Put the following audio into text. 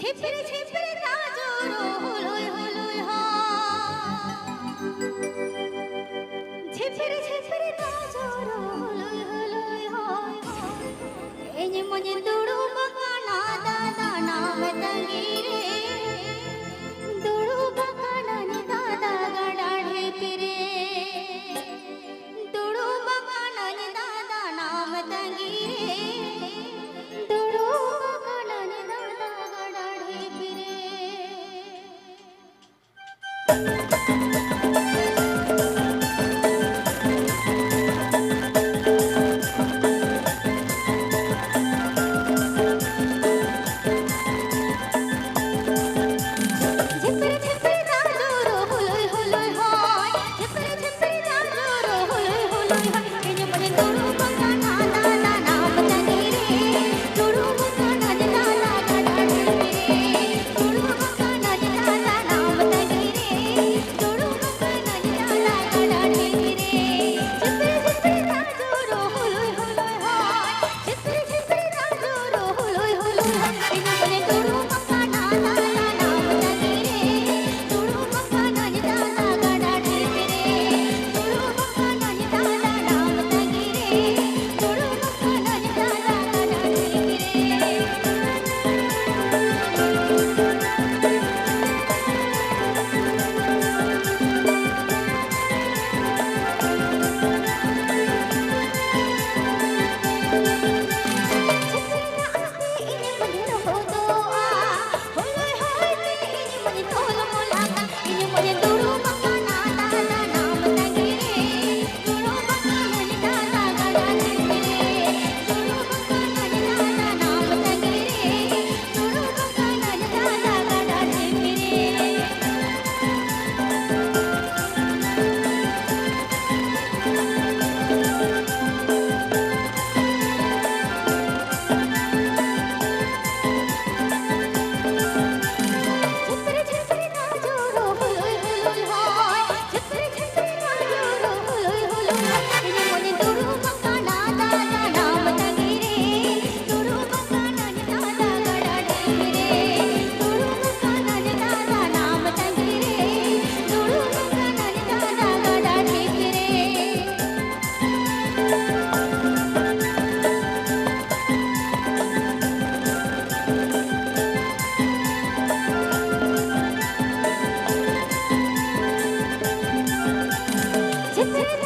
झिपरी झिपरी राजो हुलुय हुलुय हा झिपरी झिपरी राजो हुलुय हुलुय हा एने मने दुडू बकाना दादा नाम तंगीरे दुडू बकाना ने दादा गडाढे पिरे दुडू बकाना ने दादा नाम तंगीरे दुडू बकाना ने दादा गडाढे पिरे झिपरी